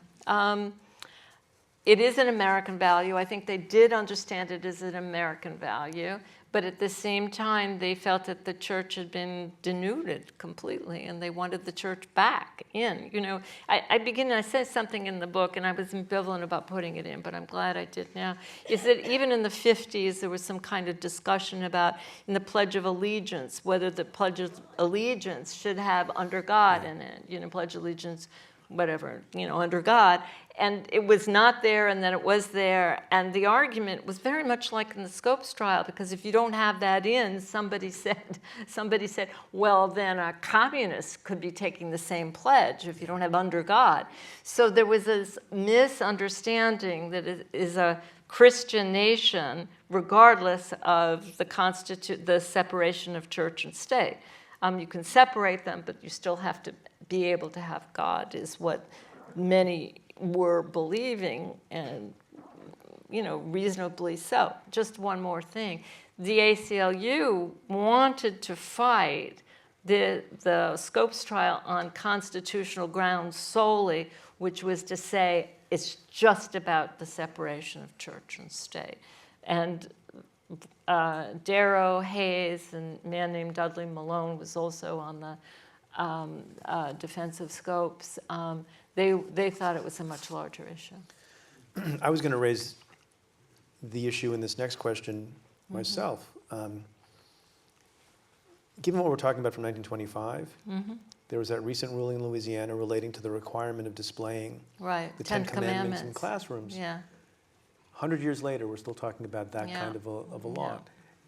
It is an American value. I think they did understand it as an American value, but at the same time, they felt that the church had been denuded completely, and they wanted the church back in. You know, I said something in the book, and I was ambivalent about putting it in, but I'm glad I did now, is that even in the 50s, there was some kind of discussion about, in the Pledge of Allegiance, whether the Pledge of Allegiance should have under God in it, you know, Pledge of Allegiance, whatever, you know, under God. And it was not there, and then it was there. And the argument was very much like in the Scopes trial, because if you don't have that in, somebody said, well, then a communist could be taking the same pledge if you don't have under God. So there was this misunderstanding that it is a Christian nation, regardless of the separation of church and state. You can separate them, but you still have to be able to have God, is what many were believing, and, you know, reasonably so. Just one more thing. The ACLU wanted to fight the Scopes trial on constitutional grounds solely, which was to say it's just about the separation of church and state. And Darrow, Hayes, and a man named Dudley Malone was also on the defense of Scopes. They thought it was a much larger issue. I was going to raise the issue in this next question myself. Given what we're talking about from 1925, there was that recent ruling in Louisiana relating to the requirement of displaying the Ten Commandments in classrooms. Yeah. 100 years later, we're still talking about that kind of a law.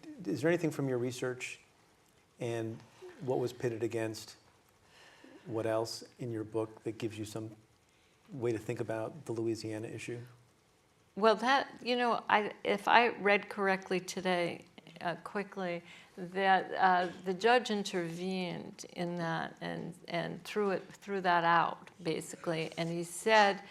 Yeah. Is there anything from your research and what was pitted against what else in your book that gives you some way to think about the Louisiana issue? Well, that, you know, if I read correctly today, quickly, that the judge intervened in that and threw that out, basically. And he said,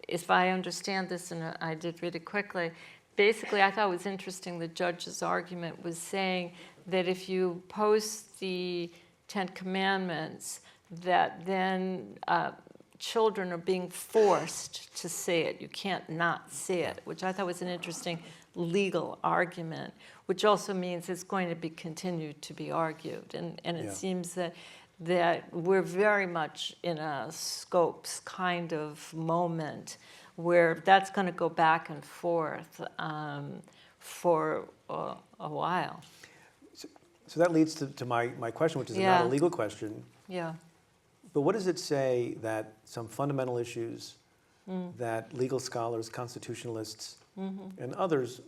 if I understand this, and I did read it quickly, basically I thought it was interesting, the judge's argument was saying that if you post the Ten Commandments, that then children are being forced to see it. You can't not see it, which I thought was an interesting legal argument, which also means it's going to be continued to be argued. And it seems that we're very much in a Scopes kind of moment where that's going to go back and forth for a while. So that leads to my question, which is not a legal question. Yeah. But what does it say that some fundamental issues that legal scholars, constitutionalists, and others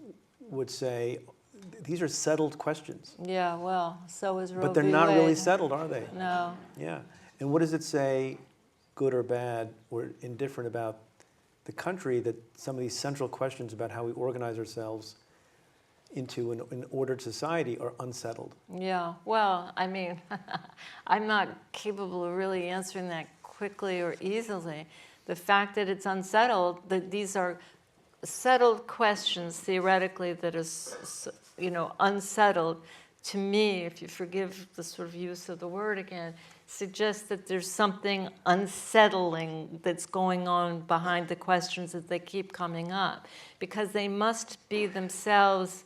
would say, these are settled questions? Yeah, well, so is Roe v. Wade. But they're not really settled, are they? No. Yeah. And what does it say, good or bad, or indifferent about the country, that some of these central questions about how we organize ourselves into an ordered society are unsettled? Yeah, well, I mean, I'm not capable of really answering that quickly or easily. The fact that it's unsettled, that these are settled questions theoretically that is, you know, unsettled, to me, if you forgive the sort of use of the word again, suggests that there's something unsettling that's going on behind the questions that they keep coming up, because they must be themselves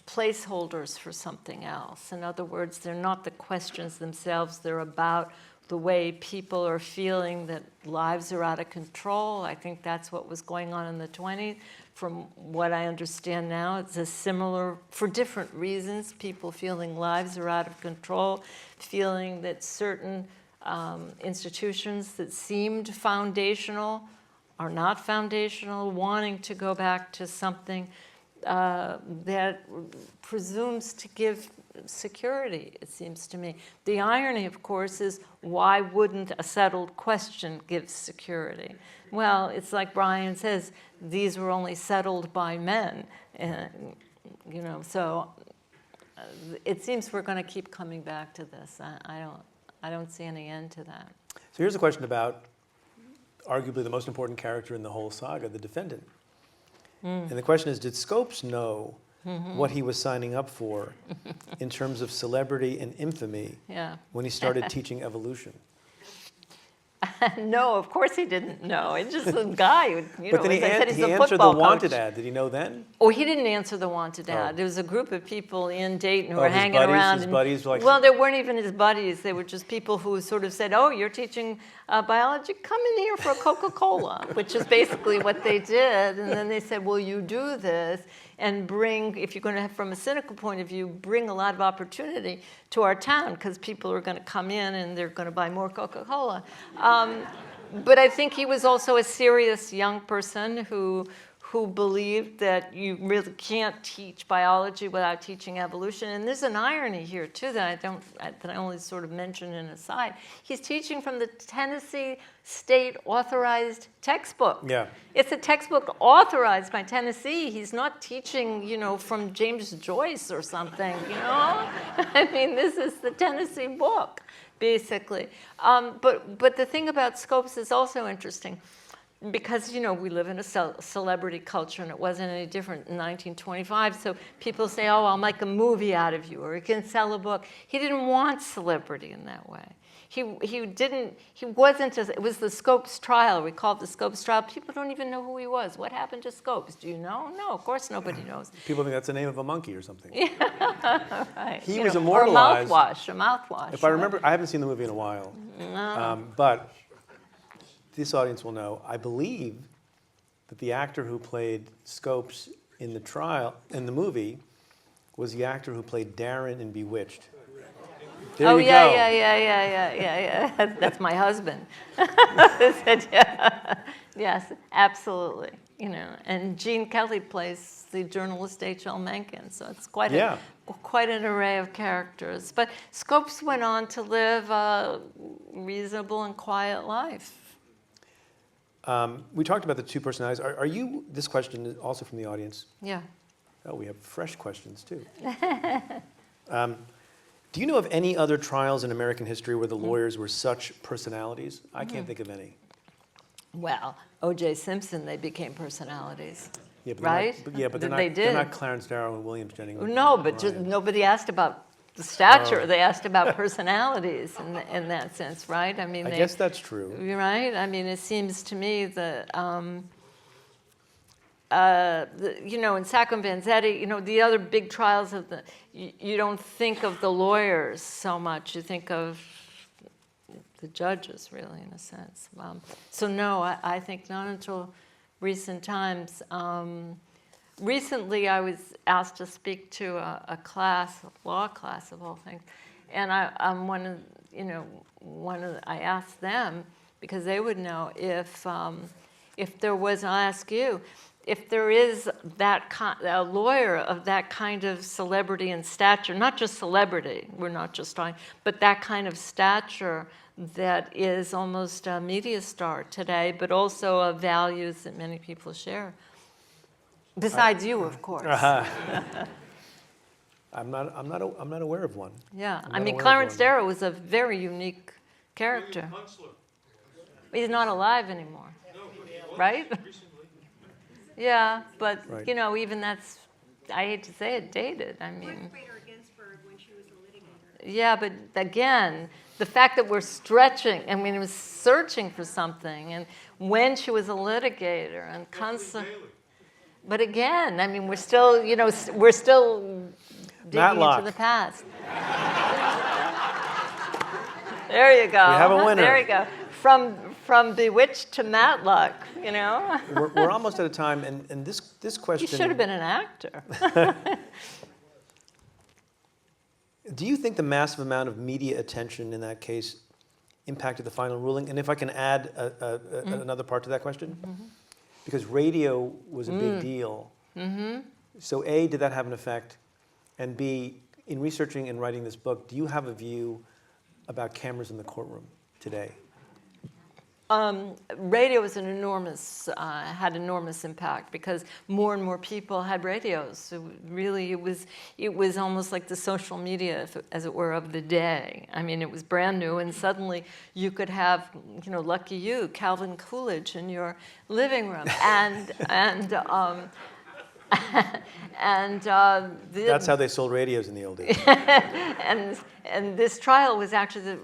placeholders for something else. In other words, they're not the questions themselves, they're about the way people are feeling that lives are out of control. I think that's what was going on in the 20s. From what I understand now, it's a similar, for different reasons, people feeling lives are out of control, feeling that certain institutions that seemed foundational are not foundational, wanting to go back to something that presumes to give security, it seems to me. The irony, of course, is why wouldn't a settled question give security? Well, it's like Brian says, these were only settled by men. You know, so it seems we're going to keep coming back to this. I don't see any end to that. So here's a question about arguably the most important character in the whole saga, the defendant. And the question is, did Scopes know what he was signing up for in terms of celebrity and infamy when he started teaching evolution? No, of course he didn't know. It's just a guy who, you But know, then he's he a answered the football wanted coach. ad. Did he know then? Oh, he didn't answer the wanted ad. Oh. There was a group of people in Dayton who Oh, were his hanging buddies? around. His and- buddies were like- well, they weren't even his buddies. They were just people who sort of said, "Oh, you're teaching biology? Come in here for a Coca-Cola," which is basically what they did. And then they said, "Will you do this and bring, if you're going to have, from a cynical point of view, bring a lot of opportunity to our town, because people are going to come in and they're going to buy more Coca-Cola." But I think he was also a serious young person who believed that you really can't teach biology without teaching evolution. And there's an irony here too that I only sort of mentioned in an aside. He's teaching from the Tennessee state authorized textbook. Yeah. It's a textbook authorized by Tennessee. He's not teaching, you know, from James Joyce or something, you know? I mean, this is the Tennessee book, basically. But the thing about Scopes is also interesting, because, you know, we live in a celebrity culture, and it wasn't any different in 1925. So people say, "Oh, I'll make a movie out of you," or "You can sell a book." He didn't want celebrity in that way. He wasn't, it was the Scopes trial. We call it the Scopes trial. People don't even know who he was. What happened to Scopes? Do you know? No, of course nobody knows. People think that's the name of a monkey or something. Right. He You was know, immortalized. Or a mouthwash. If I remember, I haven't seen the movie in a while, but this audience will know, I believe that the actor who played Scopes in the trial, in the movie, was the actor who played Darren in Bewitched. There you go. Yeah. That's my husband. Yeah. Yes, absolutely. You know, and Gene Kelly plays the journalist H.L. Mencken, so it's quite an array of characters. But Scopes went on to live a reasonable and quiet life. We talked about the two personalities. Are you, this question is also from the audience. Yeah. Oh, we have fresh questions too. Do you know of any other trials in American history where the lawyers were such personalities? I can't think of any. Well, O.J. Simpson, they became personalities. Yeah, but right? They're not Clarence Darrow and Williams Jennings. No, but just, nobody asked about the stature. They asked about personalities in that sense, right? I mean, I guess that's true. You're right. I mean, it seems to me that, you know, in Sacco and Vanzetti, you know, the other big trials of you don't think of the lawyers so much. You think of the judges, really, in a sense. So no, I think not until recent times. Recently, I was asked to speak to a class, a law class of all things, and I asked them, because they would know, if there was, and I'll ask you, if there is a lawyer of that kind of celebrity and stature, not just celebrity, we're not just talking, but that kind of stature that is almost a media star today, but also of values that many people share. Besides you, of course. I'm not aware of one. Yeah, I mean, Clarence Darrow was a very unique character. He's not alive anymore, right? Yeah, but you know, even that's, I hate to say it, dated. I mean, Yeah, but again, the fact that we're stretching, I mean, it was searching for something, and when she was a litigator and constantly. But again, I mean, we're still, we're still digging Matlock. into the past. There you go. We have a winner. There you go. From Bewitched to Matlock, We're almost out of time, and this question. You should have been an actor. Do you think the massive amount of media attention in that case impacted the final ruling? And if I can add another part to that question? Mm-hmm. Because radio was a big deal. Mm-hmm. So A, did that have an effect? And B, in researching and writing this book, do you have a view about cameras in the courtroom today? Radio was had enormous impact because more and more people had radios. So really, it was almost like the social media, as it were, of the day. I mean, it was brand new, and suddenly you could have, lucky you, Calvin Coolidge in your living room, and That's how they sold radios in the old days. and this trial was actually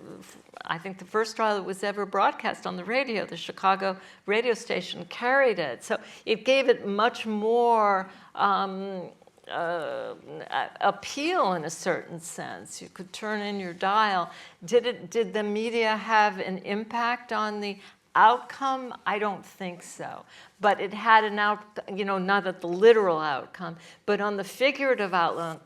I think the first trial that was ever broadcast on the radio. The Chicago radio station carried it. So it gave it much more appeal in a certain sense. You could turn in your dial. Did the media have an impact on the outcome? I don't think so. But it had an not at the literal outcome, but on the figurative outcome,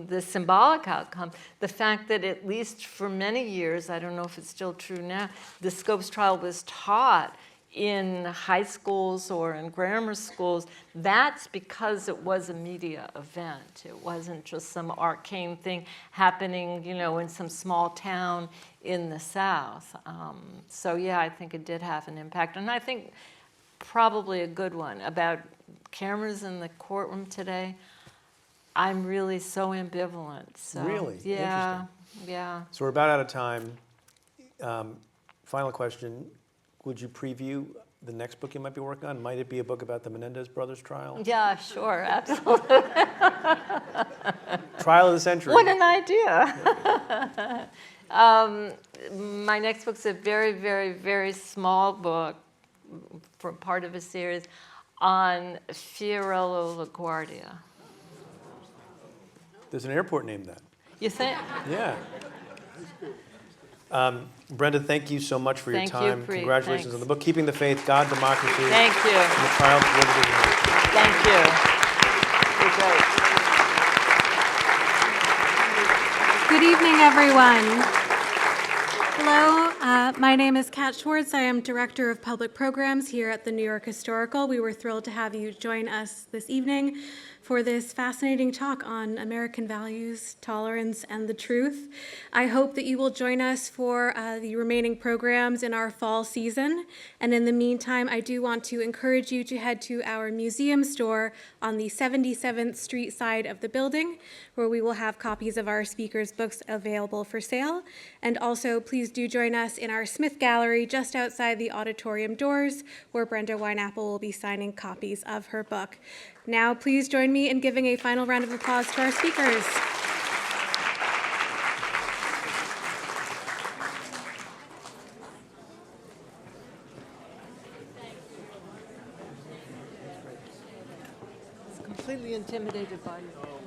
the symbolic outcome, the fact that at least for many years, I don't know if it's still true now, the Scopes trial was taught in high schools or in grammar schools. That's because it was a media event. It wasn't just some arcane thing happening, in some small town in the South. So yeah, I think it did have an impact. And I think probably a good one. About cameras in the courtroom today, I'm really so ambivalent. So, really? Yeah, Interesting. yeah. So we're about out of time. Final question. Would you preview the next book you might be working on? Might it be a book about the Menendez brothers trial? Yeah, sure, absolutely. Trial of the century. What an idea. My next book's a very, very, very small book for part of a series on Fiorello LaGuardia. There's an airport named that. You think? Yeah. Brenda, thank you so much for your Thank you, time. Preet. Congratulations Thanks. on the book, Keeping the Faith, God, Democracy, Thank you. and the Trial That Riveted. Thank you. You're great. Good evening, everyone. Hello, my name is Kat Schwartz. I am Director of Public Programs here at the New York Historical. We were thrilled to have you join us this evening for this fascinating talk on American values, tolerance, and the truth. I hope that you will join us for the remaining programs in our fall season. And in the meantime, I do want to encourage you to head to our museum store on the 77th Street side of the building, where we will have copies of our speakers' books available for sale. And also, please do join us in our Smith Gallery just outside the auditorium doors, where Brenda Wineapple will be signing copies of her book. Now, please join me in giving a final round of applause to our speakers. Completely intimidated by you.